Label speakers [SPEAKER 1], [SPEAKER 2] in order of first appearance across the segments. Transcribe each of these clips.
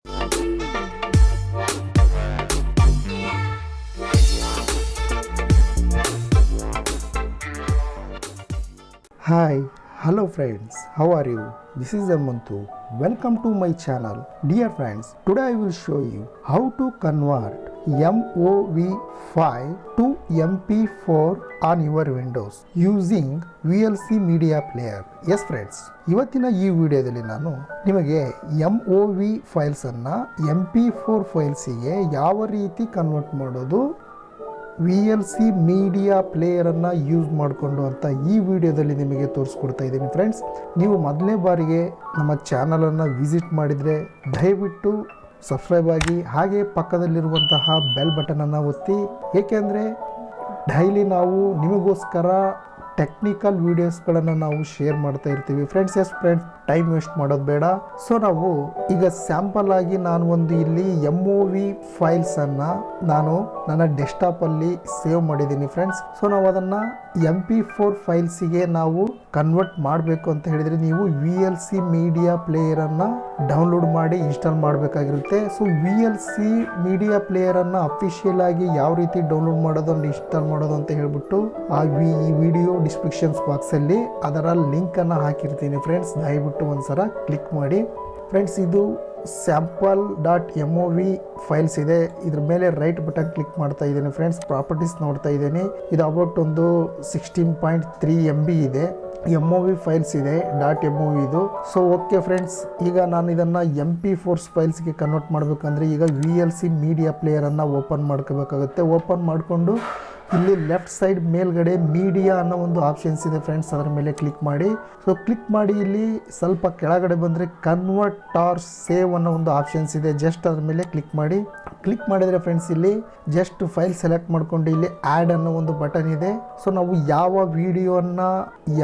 [SPEAKER 1] Hi, hello friends, how are you? This is Amantu. Welcome to my channel. Dear friends, today I will show you how to convert MOV file to MP4 on your Windows using VLC Media Player. Yes friends, ಇವತ್ತಿನ ಈ ವಿಡಿಯೋದಲ್ಲಿ ನಾನು ನಿಮಗೆ MOV files ಅನ್ನ MP4 ಫೈಲ್ಸಿಗೆ ಯಾವ ರೀತಿ convert ಮಾಡೋದು VLC media ಪ್ಲೇಯರನ್ನು use ಮಾಡಿಕೊಂಡು ಅಂತ ಈ ವಿಡಿಯೋದಲ್ಲಿ ನಿಮಗೆ ತೋರಿಸ್ಕೊಡ್ತಾ ಇದ್ದೀನಿ ಫ್ರೆಂಡ್ಸ್. ನೀವು ಮೊದಲನೇ ಬಾರಿಗೆ ನಮ್ಮ ಚಾನಲನ್ನು ವಿಸಿಟ್ ಮಾಡಿದರೆ ದಯವಿಟ್ಟು ಸಬ್ಸ್ಕ್ರೈಬ್ ಆಗಿ, ಹಾಗೆ ಪಕ್ಕದಲ್ಲಿರುವಂತಹ ಬೆಲ್ ಬಟನನ್ನು ಒತ್ತಿ, ಏಕೆಂದರೆ ಡೈಲಿ ನಾವು ನಿಮಗೋಸ್ಕರ ಟೆಕ್ನಿಕಲ್ ವೀಡಿಯೋಸ್ಗಳನ್ನು ನಾವು ಶೇರ್ ಮಾಡ್ತಾ ಇರ್ತೀವಿ friends. S friends, time waste ಮಾಡೋದು ಬೇಡ. ಸೊ ನಾವು ಈಗ ಸ್ಯಾಂಪಲ್ ಆಗಿ ನಾನು ಒಂದು ಇಲ್ಲಿ MOV ಫೈಲ್ಸನ್ನು ನಾನು ನನ್ನ ಡೆಸ್ಕ್ಟಾಪಲ್ಲಿ ಸೇವ್ ಮಾಡಿದ್ದೀನಿ ಫ್ರೆಂಡ್ಸ್. ಸೊ ನಾವು ಅದನ್ನು MP4 ಫೈಲ್ಸಿಗೆ ನಾವು ಕನ್ವರ್ಟ್ ಮಾಡಬೇಕು ಅಂತ ಹೇಳಿದರೆ ನೀವು VLC ಮೀಡಿಯಾ ಪ್ಲೇಯರನ್ನು ಡೌನ್ಲೋಡ್ ಮಾಡಿ ಇನ್ಸ್ಟಾಲ್ ಮಾಡಬೇಕಾಗಿರುತ್ತೆ. ಸೊ VLC ಮೀಡಿಯಾ ಪ್ಲೇಯರನ್ನು ಅಫಿಷಿಯಲ್ ಆಗಿ ಯಾವ ರೀತಿ ಡೌನ್ಲೋಡ್ ಮಾಡೋದು ಇನ್ಸ್ಟಾಲ್ ಮಾಡೋದು ಅಂತ ಹೇಳ್ಬಿಟ್ಟು ಈ ವಿಡಿಯೋ ಡಿಸ್ಕ್ರಿಪ್ಷನ್ಸ್ ಬಾಕ್ಸಲ್ಲಿ ಅದರ ಲಿಂಕನ್ನು ಹಾಕಿರ್ತೀನಿ ಫ್ರೆಂಡ್ಸ್. ದಯವಿಟ್ಟು ಒಂದ್ಸಲ ಕ್ಲಿಕ್ ಮಾಡಿ ಫ್ರೆಂಡ್ಸ್. ಇದು sample.mov ಫೈಲ್ಸ್ ಇದೆ. ಇದ್ರ ಮೇಲೆ ರೈಟ್ ಬಟನ್ ಕ್ಲಿಕ್ ಮಾಡ್ತಾ ಇದ್ದೀನಿ ಫ್ರೆಂಡ್ಸ್. ಪ್ರಾಪರ್ಟೀಸ್ ನೋಡ್ತಾ ಇದ್ದೀನಿ. ಇದು ಅಬೌಟ್ ಒಂದು 16.3 MB ಇದೆ. MOV ಫೈಲ್ಸ್ ಇದೆ .mov ಇದು. ಸೊ ಓಕೆ ಫ್ರೆಂಡ್ಸ್, ಈಗ ನಾನು ಇದನ್ನು MP4 ಫೈಲ್ಸ್ಗೆ ಕನ್ವರ್ಟ್ ಮಾಡಬೇಕಂದ್ರೆ ಈಗ VLC ಮೀಡಿಯಾ ಪ್ಲೇಯರನ್ನು ಓಪನ್ ಮಾಡ್ಕೋಬೇಕಾಗುತ್ತೆ. ಓಪನ್ ಮಾಡಿಕೊಂಡು ಇಲ್ಲಿ ಲೆಫ್ಟ್ ಸೈಡ್ ಮೇಲ್ಗಡೆ ಮೀಡಿಯಾ ಅನ್ನೋ ಒಂದು ಆಪ್ಷನ್ಸ್ ಇದೆ ಫ್ರೆಂಡ್ಸ್, ಅದರ ಮೇಲೆ ಕ್ಲಿಕ್ ಮಾಡಿ. ಸೊ ಕ್ಲಿಕ್ ಮಾಡಿ ಇಲ್ಲಿ ಸ್ವಲ್ಪ ಕೆಳಗಡೆ ಬಂದರೆ ಕನ್ವರ್ಟ್ ಆರ್ ಸೇವ್ ಅನ್ನೋ ಒಂದು ಆಪ್ಷನ್ಸ್ ಇದೆ. ಜಸ್ಟ್ ಅದ್ರ ಮೇಲೆ ಕ್ಲಿಕ್ ಮಾಡಿ. ಕ್ಲಿಕ್ ಮಾಡಿದರೆ ಫ್ರೆಂಡ್ಸ್ ಇಲ್ಲಿ ಜಸ್ಟ್ ಫೈಲ್ ಸೆಲೆಕ್ಟ್ ಮಾಡ್ಕೊಂಡು ಇಲ್ಲಿ ಆ್ಯಡ್ ಅನ್ನೋ ಒಂದು ಬಟನ್ ಇದೆ. ಸೊ ನಾವು ಯಾವ ವಿಡಿಯೋನ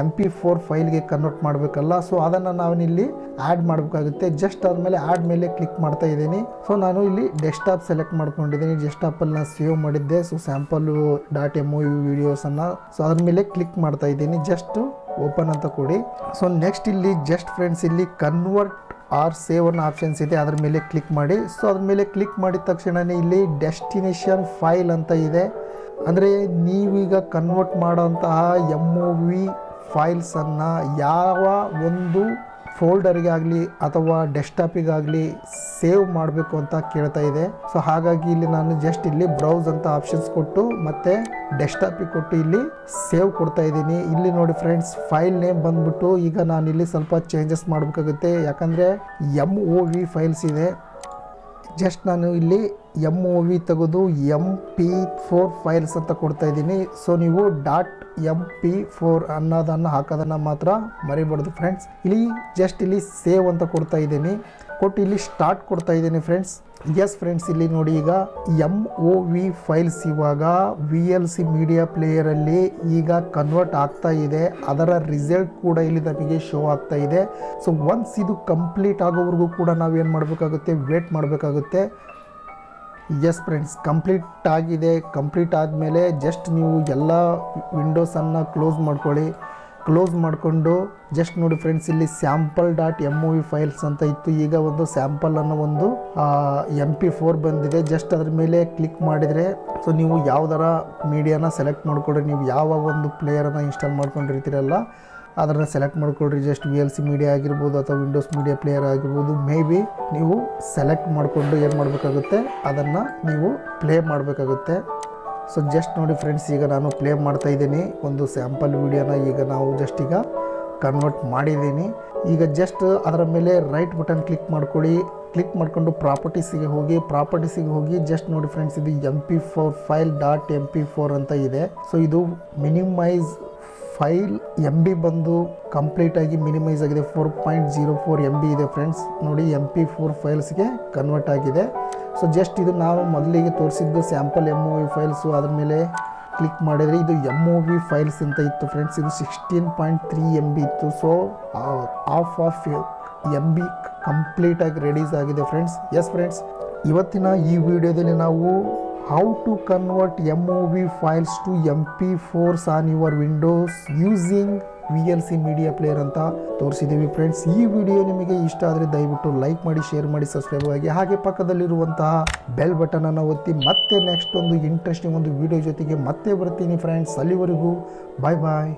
[SPEAKER 1] MP4 ಫೈಲ್ಗೆ ಕನ್ವರ್ಟ್ ಮಾಡಬೇಕಲ್ಲ, ಸೊ ಅದನ್ನು ನಾವಿಲ್ಲಿ ಆ್ಯಡ್ ಮಾಡಬೇಕಾಗುತ್ತೆ. ಜಸ್ಟ್ ಆದಮೇಲೆ ಆ್ಯಡ್ ಮೇಲೆ ಕ್ಲಿಕ್ ಮಾಡ್ತಾ ಇದ್ದೀನಿ. ಸೊ ನಾನು ಇಲ್ಲಿ ಡೆಸ್ಕ್ಟಾಪ್ ಸೆಲೆಕ್ಟ್ ಮಾಡ್ಕೊಂಡಿದ್ದೀನಿ. ಡೆಸ್ಕ್ಟಾಪಲ್ಲಿ ನಾನು ಸೇವ್ ಮಾಡಿದ್ದೆ. ಸೊ ಸ್ಯಾಂಪಲ್ .mov ವಿಡಿಯೋಸನ್ನು ಸೊ ಅದ್ರ ಮೇಲೆ ಕ್ಲಿಕ್ ಮಾಡ್ತಾ ಇದ್ದೀನಿ. ಜಸ್ಟ್ ಓಪನ್ ಅಂತ ಕೊಡಿ. ಸೊ ನೆಕ್ಸ್ಟ್ ಇಲ್ಲಿ ಜಸ್ಟ್ ಫ್ರೆಂಡ್ಸ್ ಇಲ್ಲಿ ಕನ್ವರ್ಟ್ ಆರ್ ಸೇವ್ ಅನ್ನೋ ಆಪ್ಷನ್ಸ್ ಇದೆ, ಅದ್ರ ಮೇಲೆ ಕ್ಲಿಕ್ ಮಾಡಿ. ಸೊ ಅದ್ರ ಮೇಲೆ ಕ್ಲಿಕ್ ಮಾಡಿದ ತಕ್ಷಣವೇ ಇಲ್ಲಿ ಡೆಸ್ಟಿನೇಷನ್ ಫೈಲ್ ಅಂತ ಇದೆ. ಅಂದರೆ ನೀವೀಗ ಕನ್ವರ್ಟ್ ಮಾಡೋಂತಹ MOV ಫೈಲ್ಸನ್ನು ಯಾವ ಒಂದು ಫೋಲ್ಡರ್ಗೆ ಆಗಲಿ ಅಥವಾ ಡೆಸ್ಕ್ಟಾಪಿಗಾಗಲಿ ಸೇವ್ ಮಾಡಬೇಕು ಅಂತ ಕೇಳ್ತಾ ಇದೆ. ಸೊ ಹಾಗಾಗಿ ಇಲ್ಲಿ ನಾನು ಜಸ್ಟ್ ಇಲ್ಲಿ ಬ್ರೌಸ್ ಅಂತ ಆಪ್ಷನ್ಸ್ ಕೊಟ್ಟು ಮತ್ತೆ ಡೆಸ್ಕ್ಟಾಪಿಗೆ ಕೊಟ್ಟು ಇಲ್ಲಿ ಸೇವ್ ಕೊಡ್ತಾ ಇದ್ದೀನಿ. ಇಲ್ಲಿ ನೋಡಿ ಫ್ರೆಂಡ್ಸ್, ಫೈಲ್ ನೇಮ್ ಬಂದ್ಬಿಟ್ಟು ಈಗ ನಾನು ಇಲ್ಲಿ ಸ್ವಲ್ಪ ಚೇಂಜಸ್ ಮಾಡಬೇಕಾಗುತ್ತೆ, ಯಾಕಂದರೆ MOV ಫೈಲ್ಸ್ ಇದೆ. ಜಸ್ಟ್ ನಾನು ಇಲ್ಲಿ MOV ತೆಗೆದು MP4 ಫೈಲ್ಸ್ ಅಂತ ಕೊಡ್ತಾ ಇದ್ದೀನಿ. ಸೊ ನೀವು .MP4 ಅನ್ನೋದನ್ನು ಹಾಕೋದನ್ನು ಮಾತ್ರ ಮರಿಬಾರ್ದು ಫ್ರೆಂಡ್ಸ್. ಇಲ್ಲಿ ಜಸ್ಟ್ ಇಲ್ಲಿ ಸೇವ್ ಅಂತ ಕೊಡ್ತಾ ಇದ್ದೀನಿ. ಕೊಟ್ಟು ಇಲ್ಲಿ ಸ್ಟಾರ್ಟ್ ಕೊಡ್ತಾ ಇದ್ದೀನಿ ಫ್ರೆಂಡ್ಸ್. ಎಸ್ ಫ್ರೆಂಡ್ಸ್, ಇಲ್ಲಿ ನೋಡಿ ಈಗ MOV ಫೈಲ್ಸ್ ಇವಾಗ VLC ಮೀಡಿಯಾ ಪ್ಲೇಯರಲ್ಲಿ ಈಗ ಕನ್ವರ್ಟ್ ಆಗ್ತಾ ಇದೆ. ಅದರ ರಿಸಲ್ಟ್ ಕೂಡ ಇಲ್ಲಿ ನಮಗೆ ಶೋ ಆಗ್ತಾ ಇದೆ. ಸೊ ಒನ್ಸ್ ಇದು ಕಂಪ್ಲೀಟ್ ಆಗೋವರೆಗೂ ಕೂಡ ನಾವೇನು ಮಾಡಬೇಕಾಗುತ್ತೆ, ವೇಟ್ ಮಾಡಬೇಕಾಗುತ್ತೆ. ಎಸ್ ಫ್ರೆಂಡ್ಸ್, ಕಂಪ್ಲೀಟ್ ಆಗಿದೆ. ಕಂಪ್ಲೀಟ್ ಆದಮೇಲೆ ಜಸ್ಟ್ ನೀವು ಎಲ್ಲ ವಿಂಡೋಸನ್ನು ಕ್ಲೋಸ್ ಮಾಡ್ಕೊಳ್ಳಿ. ಕ್ಲೋಸ್ ಮಾಡಿಕೊಂಡು ಜಸ್ಟ್ ನೋಡಿ ಫ್ರೆಂಡ್ಸ್, ಇಲ್ಲಿ sample.mov ಫೈಲ್ಸ್ ಅಂತ ಇತ್ತು. ಈಗ ಒಂದು ಸ್ಯಾಂಪಲ್ ಅನ್ನೋ ಒಂದು MP4 ಬಂದಿದೆ. ಜಸ್ಟ್ ಅದ್ರ ಮೇಲೆ ಕ್ಲಿಕ್ ಮಾಡಿದರೆ ಸೊ ನೀವು ಯಾವುದರ ಮೀಡಿಯಾನ ಸೆಲೆಕ್ಟ್ ಮಾಡಿಕೊಡ್ರಿ. ನೀವು ಯಾವ ಒಂದು ಪ್ಲೇಯರನ್ನು ಇನ್ಸ್ಟಾಲ್ ಮಾಡ್ಕೊಂಡಿರ್ತೀರಲ್ಲ ಅದನ್ನು ಸೆಲೆಕ್ಟ್ ಮಾಡ್ಕೊಳ್ರಿ. ಜಸ್ಟ್ VLC ಮೀಡಿಯಾ ಆಗಿರ್ಬೋದು ಅಥವಾ ವಿಂಡೋಸ್ ಮೀಡಿಯಾ ಪ್ಲೇಯರ್ ಆಗಿರ್ಬೋದು, ಮೇ ಬಿ ನೀವು ಸೆಲೆಕ್ಟ್ ಮಾಡಿಕೊಂಡು ಏನು ಮಾಡಬೇಕಾಗುತ್ತೆ, ಅದನ್ನು ನೀವು ಪ್ಲೇ ಮಾಡಬೇಕಾಗುತ್ತೆ. ಸೊ ಜಸ್ಟ್ ನೋಡಿ ಫ್ರೆಂಡ್ಸ್, ಈಗ ನಾನು ಪ್ಲೇ ಮಾಡ್ತಾ ಇದ್ದೀನಿ ಒಂದು ಸ್ಯಾಂಪಲ್ ವಿಡಿಯೋನ. ಈಗ ನಾವು ಜಸ್ಟ್ ಈಗ ಕನ್ವರ್ಟ್ ಮಾಡಿದ್ದೀನಿ. ಈಗ ಜಸ್ಟ್ ಅದರ ಮೇಲೆ ರೈಟ್ ಬಟನ್ ಕ್ಲಿಕ್ ಮಾಡ್ಕೊಳ್ಳಿ. ಕ್ಲಿಕ್ ಮಾಡಿಕೊಂಡು ಪ್ರಾಪರ್ಟೀಸಿಗೆ ಹೋಗಿ ಜಸ್ಟ್ ನೋಡಿ ಫ್ರೆಂಡ್ಸ್, ಇದು MP4 ಫೈಲ್ .MP4 ಅಂತ ಇದೆ. ಸೊ ಇದು ಮಿನಿಮೈಸ್ ಫೈಲ್ MB ಬಂದು ಕಂಪ್ಲೀಟಾಗಿ ಮಿನಿಮೈಸ್ ಆಗಿದೆ. 4.04 MB ಇದೆ ಫ್ರೆಂಡ್ಸ್. ನೋಡಿ MP4 ಫೈಲ್ಸ್ಗೆ ಕನ್ವರ್ಟ್ ಆಗಿದೆ. ಸೊ ಜಸ್ಟ್ ಇದು ನಾವು ಮೊದಲಿಗೆ ತೋರಿಸಿದ್ದು ಸ್ಯಾಂಪಲ್ MOV ಫೈಲ್ಸು. ಅದ್ರ ಮೇಲೆ ಕ್ಲಿಕ್ ಮಾಡಿದರೆ ಇದು MOV ಫೈಲ್ಸ್ ಅಂತ ಇತ್ತು ಫ್ರೆಂಡ್ಸ್. ಇದು 16.3 MB ಇತ್ತು. ಸೊ ಆಫ್ MB ಕಂಪ್ಲೀಟಾಗಿ ರೆಡೀಸ್ ಆಗಿದೆ ಫ್ರೆಂಡ್ಸ್. ಎಸ್ ಫ್ರೆಂಡ್ಸ್, ಇವತ್ತಿನ ಈ ವಿಡಿಯೋದಲ್ಲಿ ನಾವು how to convert MOV files to MP4s on your Windows using VLC media player ಅಂತ ತೋರಿಸಿದ್ದೀವಿ ಫ್ರೆಂಡ್ಸ್. ಈ ವಿಡಿಯೋ ನಿಮಗೆ ಇಷ್ಟ ಆದರೆ ದಯವಿಟ್ಟು ಲೈಕ್ ಮಾಡಿ, ಶೇರ್ ಮಾಡಿ, ಸಬ್ಸ್ಕ್ರೈಬ್ ಆಗಿ, ಹಾಗೆ ಪಕ್ಕದಲ್ಲಿರುವಂತಹ ಬೆಲ್ ಬಟನ್ ಅನ್ನು ಒತ್ತಿ. ಮತ್ತೆ ನೆಕ್ಸ್ಟ್ ಒಂದು ಇಂಟ್ರೆಸ್ಟಿಂಗ್ ಒಂದು ವಿಡಿಯೋ ಜೊತೆಗೆ ಮತ್ತೆ ಬರ್ತೀನಿ ಫ್ರೆಂಡ್ಸ್. ಅಲ್ಲಿವರೆಗೂ ಬಾಯ್ ಬಾಯ್.